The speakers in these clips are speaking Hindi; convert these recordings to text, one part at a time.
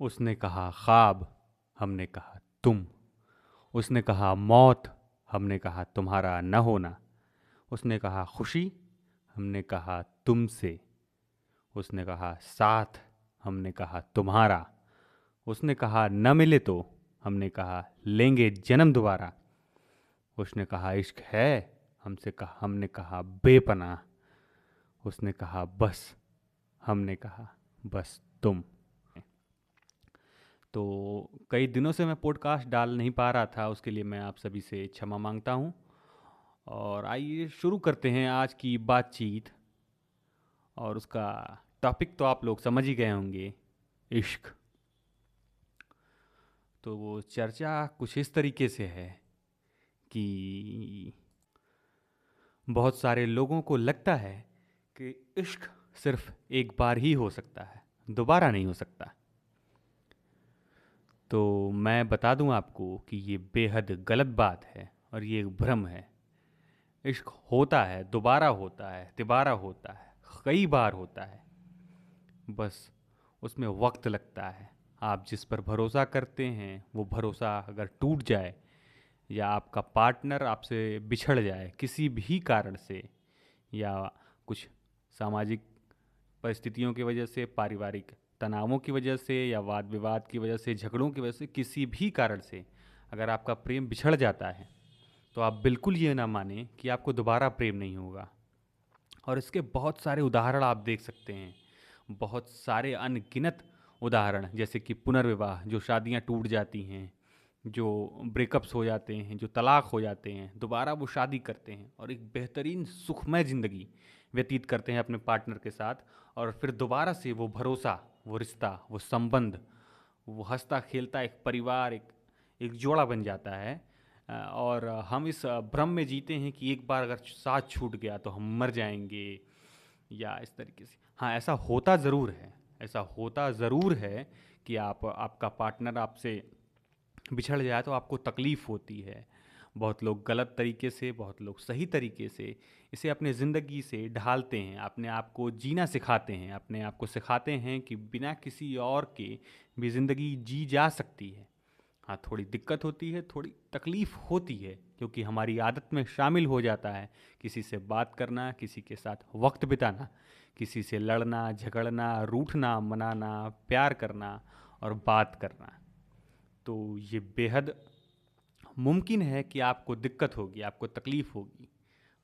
उसने कहा ख्वाब, हमने कहा तुम। उसने कहा मौत, हमने कहा तुम्हारा न होना। उसने कहा खुशी, हमने कहा तुमसे। उसने कहा साथ, हमने कहा तुम्हारा। उसने कहा न मिले तो, हमने कहा लेंगे जन्म दोबारा। उसने कहा इश्क है, हमने कहा बेपनाह। उसने कहा बस, हमने कहा बस तुम। तो कई दिनों से मैं पॉडकास्ट डाल नहीं पा रहा था, उसके लिए मैं आप सभी से क्षमा मांगता हूँ। और आइए शुरू करते हैं आज की बातचीत। और उसका टॉपिक तो आप लोग समझ ही गए होंगे, इश्क। तो वो चर्चा कुछ इस तरीके से है कि बहुत सारे लोगों को लगता है कि इश्क सिर्फ एक बार ही हो सकता है, दोबारा नहीं हो सकता। तो मैं बता दूं आपको कि ये बेहद गलत बात है और ये एक भ्रम है। इश्क होता है, दोबारा होता है, तिबारा होता है, कई बार होता है। बस उसमें वक्त लगता है। आप जिस पर भरोसा करते हैं वो भरोसा अगर टूट जाए, या आपका पार्टनर आपसे बिछड़ जाए किसी भी कारण से, या कुछ सामाजिक परिस्थितियों की वजह से, पारिवारिक तनावों की वजह से, या वाद विवाद की वजह से, झगड़ों की वजह से, किसी भी कारण से अगर आपका प्रेम बिछड़ जाता है, तो आप बिल्कुल ये ना माने कि आपको दोबारा प्रेम नहीं होगा। और इसके बहुत सारे उदाहरण आप देख सकते हैं, बहुत सारे अनगिनत उदाहरण, जैसे कि पुनर्विवाह, जो शादियां टूट जाती हैं, जो ब्रेकअप्स हो जाते हैं, जो तलाक हो जाते हैं, दोबारा वो शादी करते हैं और एक बेहतरीन सुखमय ज़िंदगी व्यतीत करते हैं अपने पार्टनर के साथ। और फिर दोबारा से वो भरोसा, वो रिश्ता, वो संबंध, वो हंसता खेलता एक परिवार, एक एक जोड़ा बन जाता है। और हम इस भ्रम में जीते हैं कि एक बार अगर साथ छूट गया तो हम मर जाएंगे, या इस तरीके से। हाँ, ऐसा होता ज़रूर है, ऐसा होता ज़रूर है कि आपका पार्टनर आपसे बिछड़ जाए तो आपको तकलीफ़ होती है। बहुत लोग गलत तरीके से, बहुत लोग सही तरीके से इसे अपने ज़िंदगी से ढालते हैं, अपने आप को जीना सिखाते हैं, अपने आप को सिखाते हैं कि बिना किसी और के भी ज़िंदगी जी जा सकती है। हाँ, थोड़ी दिक्कत होती है, थोड़ी तकलीफ़ होती है, क्योंकि हमारी आदत में शामिल हो जाता है किसी से बात करना, किसी के साथ वक्त बिताना, किसी से लड़ना, झगड़ना, रूठना, मनाना, प्यार करना और बात करना। तो ये बेहद मुमकिन है कि आपको दिक्कत होगी, आपको तकलीफ़ होगी,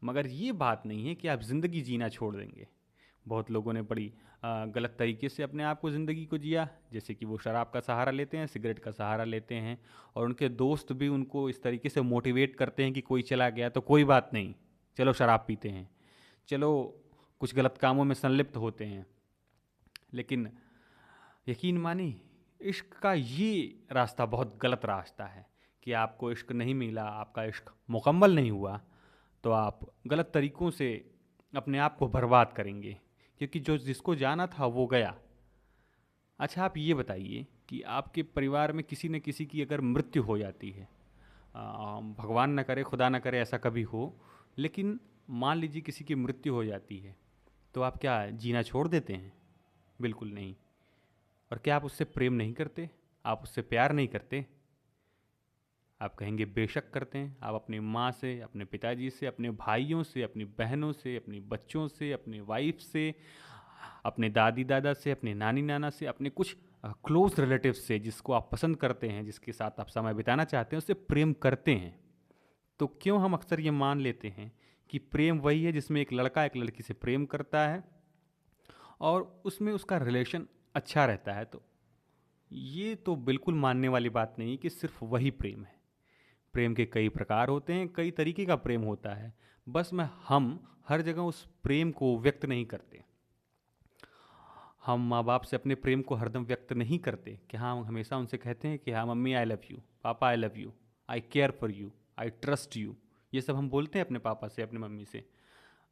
मगर ये बात नहीं है कि आप ज़िंदगी जीना छोड़ देंगे। बहुत लोगों ने बड़ी गलत तरीके से अपने आप को ज़िंदगी को जिया, जैसे कि वो शराब का सहारा लेते हैं, सिगरेट का सहारा लेते हैं, और उनके दोस्त भी उनको इस तरीके से मोटिवेट करते हैं कि कोई चला गया तो कोई बात नहीं, चलो शराब पीते हैं, चलो कुछ गलत कामों में संलिप्त होते हैं। लेकिन यकीन मानी, इश्क का ये रास्ता बहुत गलत रास्ता है कि आपको इश्क नहीं मिला, आपका इश्क मुकम्मल नहीं हुआ, तो आप गलत तरीक़ों से अपने आप को बर्बाद करेंगे, क्योंकि जो जिसको जाना था वो गया। अच्छा, आप ये बताइए कि आपके परिवार में किसी न किसी की अगर मृत्यु हो जाती है, भगवान न करे, खुदा न करे ऐसा कभी हो, लेकिन मान लीजिए किसी की मृत्यु हो जाती है, तो आप क्या जीना छोड़ देते हैं? बिल्कुल नहीं। और क्या आप उससे प्रेम नहीं करते? आप उससे प्यार नहीं करते? आप कहेंगे बेशक करते हैं। आप अपनी माँ से, अपने पिताजी से, अपने भाइयों से, अपनी बहनों से, अपने बच्चों से, अपनी वाइफ से, अपने दादी दादा से, अपने नानी नाना से, अपने कुछ क्लोज रिलेटिव से, जिसको आप पसंद करते हैं, जिसके साथ आप समय बिताना चाहते हैं, उससे प्रेम करते हैं। तो क्यों हम अक्सर ये मान लेते हैं कि प्रेम वही है जिसमें एक लड़का एक लड़की से प्रेम करता है और उसमें उसका रिलेशन अच्छा रहता है? तो ये तो बिल्कुल मानने वाली बात नहीं है कि सिर्फ वही प्रेम है। प्रेम के कई प्रकार होते हैं, कई तरीके का प्रेम होता है। बस में हम हर जगह उस प्रेम को व्यक्त नहीं करते। हम माँ बाप से अपने प्रेम को हरदम व्यक्त नहीं करते कि हाँ, हम हमेशा उनसे कहते हैं कि हाँ मम्मी आई लव यू, पापा आई love you, I care for you, I trust you. ये सब हम बोलते हैं अपने पापा से, अपने मम्मी से।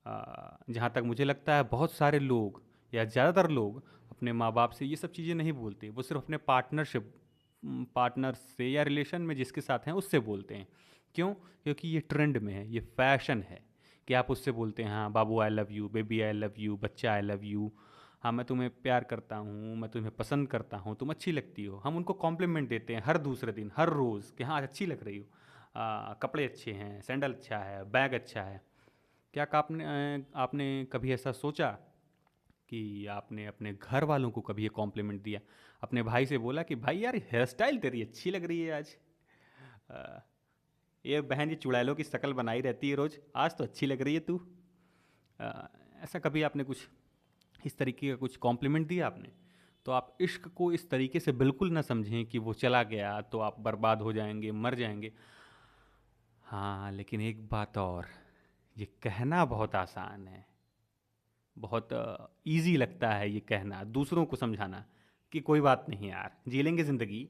जहाँ तक मुझे लगता है बहुत सारे लोग, या ज़्यादातर लोग, अपने माँ बाप से ये सब चीज़ें नहीं बोलते। वो सिर्फ अपने पार्टनर से या रिलेशन में जिसके साथ हैं उससे बोलते हैं। क्यों? क्योंकि ये ट्रेंड में है, ये फैशन है कि आप उससे बोलते हैं हाँ बाबू I love you, baby I love you, बच्चा आई लव यू, हाँ मैं तुम्हें प्यार करता हूँ, मैं तुम्हें पसंद करता हूँ, तुम अच्छी लगती हो, हम उनको कॉम्प्लीमेंट देते हैं हर दूसरे दिन, हर रोज़ कि हाँ अच्छी लग रही हो, कपड़े अच्छे हैं, सैंडल अच्छा है, बैग अच्छा है। क्या आपने कभी ऐसा सोचा कि आपने अपने घर वालों को कभी ये कॉम्प्लीमेंट दिया, अपने भाई से बोला कि भाई यार हेयर स्टाइल तेरी अच्छी लग रही है आज, अ, ये बहन ये चुड़ैलों की शक्ल बनाई रहती है रोज, आज तो अच्छी लग रही है तू। अ, ऐसा कभी आपने कुछ इस तरीके का कुछ कॉम्प्लीमेंट दिया आपने? तो आप इश्क को इस तरीके से बिल्कुल ना समझें कि वो चला गया तो आप बर्बाद हो जाएंगे, मर जाएंगे। हाँ लेकिन एक बात और, ये कहना बहुत आसान है, बहुत इजी लगता है ये कहना, दूसरों को समझाना कि कोई बात नहीं यार जी लेंगे ज़िंदगी,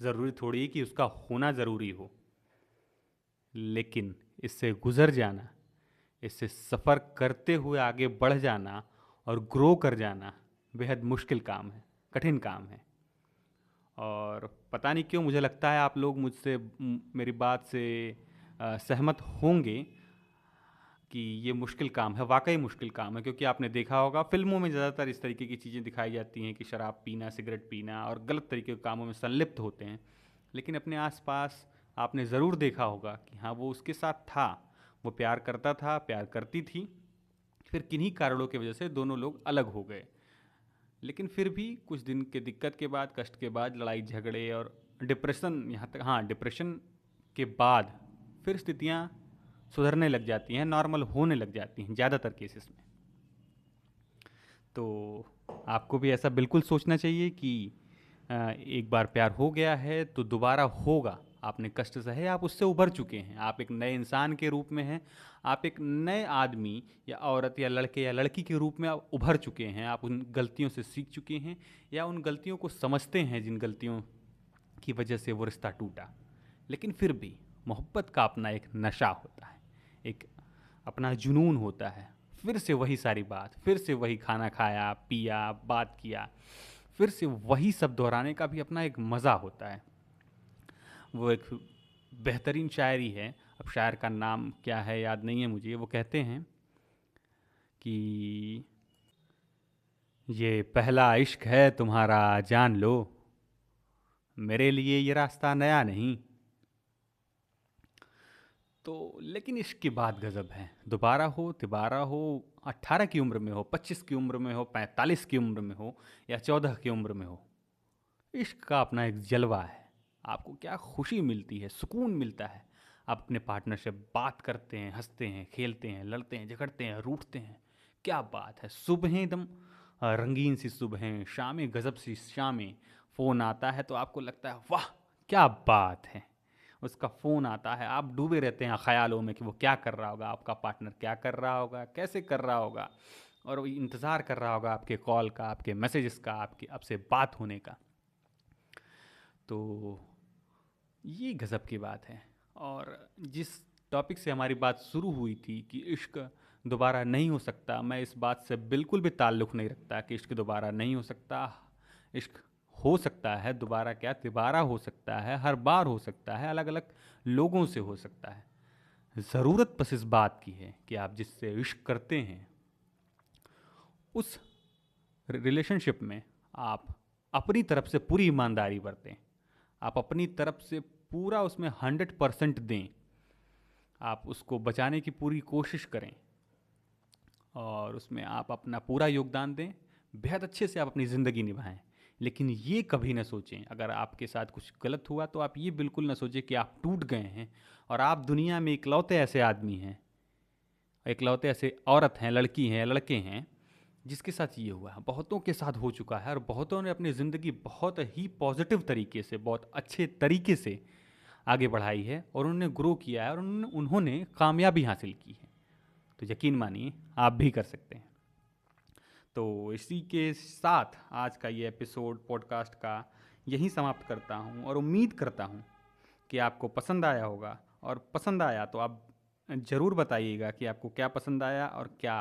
ज़रूरी थोड़ी है कि उसका होना ज़रूरी हो। लेकिन इससे गुज़र जाना, इससे सफ़र करते हुए आगे बढ़ जाना और ग्रो कर जाना बेहद मुश्किल काम है, कठिन काम है। और पता नहीं क्यों मुझे लगता है आप लोग मुझसे मेरी बात से सहमत होंगे कि ये मुश्किल काम है, वाकई मुश्किल काम है, क्योंकि आपने देखा होगा फिल्मों में ज़्यादातर इस तरीके की चीज़ें दिखाई जाती हैं कि शराब पीना, सिगरेट पीना और गलत तरीके के कामों में संलिप्त होते हैं। लेकिन अपने आसपास आपने ज़रूर देखा होगा कि हाँ वो उसके साथ था, वो प्यार करता था, प्यार करती थी, फिर किन्हीं कारणों की वजह से दोनों लोग अलग हो गए। लेकिन फिर भी कुछ दिन के दिक्कत के बाद, कष्ट के बाद, लड़ाई झगड़े और डिप्रेशन, यहाँ तक हाँ डिप्रेशन के बाद फिर स्थितियाँ सुधरने लग जाती हैं, नॉर्मल होने लग जाती हैं ज़्यादातर केसेस में। तो आपको भी ऐसा बिल्कुल सोचना चाहिए कि एक बार प्यार हो गया है तो दोबारा होगा। आपने कष्ट सहे, आप उससे उभर चुके हैं, आप एक नए इंसान के रूप में हैं, आप एक नए आदमी या औरत या लड़के या लड़की के रूप में आप उभर चुके हैं, आप उन गलतियों से सीख चुके हैं या उन गलतियों को समझते हैं जिन गलतियों की वजह से वो रिश्ता टूटा। लेकिन फिर भी मोहब्बत का अपना एक नशा होता है, एक अपना जुनून होता है, फिर से वही सारी बात, फिर से वही खाना खाया पिया बात किया, फिर से वही सब दोहराने का भी अपना एक मज़ा होता है। वो एक बेहतरीन शायरी है, अब शायर का नाम क्या है याद नहीं है मुझे, वो कहते हैं कि ये पहला इश्क है तुम्हारा जान लो, मेरे लिए ये रास्ता नया नहीं। तो लेकिन इश्क की बात गज़ब है, दोबारा हो तिबारा हो, 18 की उम्र में हो, 25 की उम्र में हो, 45 की उम्र में हो या 14 की उम्र में हो, इश्क का अपना एक जलवा है। आपको क्या खुशी मिलती है, सुकून मिलता है। आप अपने पार्टनर से बात करते हैं, हंसते हैं, खेलते हैं, लड़ते हैं, झगड़ते हैं, रूठते हैं, क्या बात है, सुबहें एकदम रंगीन सी सुबहें, शामें गज़ब सी शामें। फ़ोन आता है तो आपको लगता है वाह क्या बात है, उसका फ़ोन आता है, आप डूबे रहते हैं ख्यालों में कि वो क्या कर रहा होगा, आपका पार्टनर क्या कर रहा होगा, कैसे कर रहा होगा, और वो इंतज़ार कर रहा होगा आपके कॉल का, आपके मैसेजेस का, आपकी आपसे बात होने का। तो ये गज़ब की बात है। और जिस टॉपिक से हमारी बात शुरू हुई थी कि इश्क दोबारा नहीं हो सकता, मैं इस बात से बिल्कुल भी ताल्लुक़ नहीं रखता कि इश्क दोबारा नहीं हो सकता। इश्क हो सकता है, दोबारा क्या तिबारा हो सकता है, हर बार हो सकता है, अलग अलग लोगों से हो सकता है। ज़रूरत बस इस बात की है कि आप जिससे इश्क करते हैं उस रिलेशनशिप में आप अपनी तरफ से पूरी ईमानदारी बरतें, आप अपनी तरफ से पूरा उसमें 100% दें, आप उसको बचाने की पूरी कोशिश करें और उसमें आप अपना पूरा योगदान दें, बेहद अच्छे से आप अपनी ज़िंदगी निभाएं। लेकिन ये कभी ना सोचें, अगर आपके साथ कुछ गलत हुआ तो आप ये बिल्कुल ना सोचें कि आप टूट गए हैं और आप दुनिया में इकलौते ऐसे आदमी हैं, इकलौते ऐसे औरत हैं, लड़की हैं, लड़के हैं जिसके साथ ये हुआ है। बहुतों के साथ हो चुका है और बहुतों ने अपनी ज़िंदगी बहुत ही पॉजिटिव तरीके से, बहुत अच्छे तरीके से आगे बढ़ाई है और उन्होंने ग्रो किया है और उन्होंने कामयाबी हासिल की है। तो यकीन मानिए आप भी कर सकते हैं। तो इसी के साथ आज का ये एपिसोड पॉडकास्ट का यहीं समाप्त करता हूँ और उम्मीद करता हूँ कि आपको पसंद आया होगा, और पसंद आया तो आप ज़रूर बताइएगा कि आपको क्या पसंद आया और क्या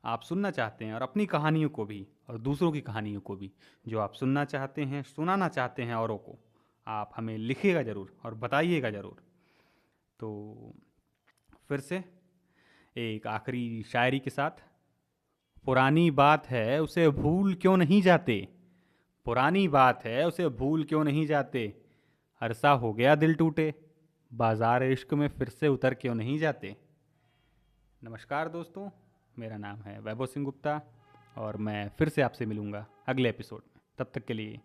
आप सुनना चाहते हैं, और अपनी कहानियों को भी और दूसरों की कहानियों को भी जो आप सुनना चाहते हैं, सुनाना चाहते हैं औरों को, आप हमें लिखिएगा ज़रूर और बताइएगा ज़रूर। तो फिर से एक आखिरी शायरी के साथ पुरानी बात है उसे भूल क्यों नहीं जाते, पुरानी बात है उसे भूल क्यों नहीं जाते, अरसा हो गया दिल टूटे, बाजार इश्क में फिर से उतर क्यों नहीं जाते। नमस्कार दोस्तों, मेरा नाम है वैभव सिंह गुप्ता और मैं फिर से आपसे मिलूंगा अगले एपिसोड में। तब तक के लिए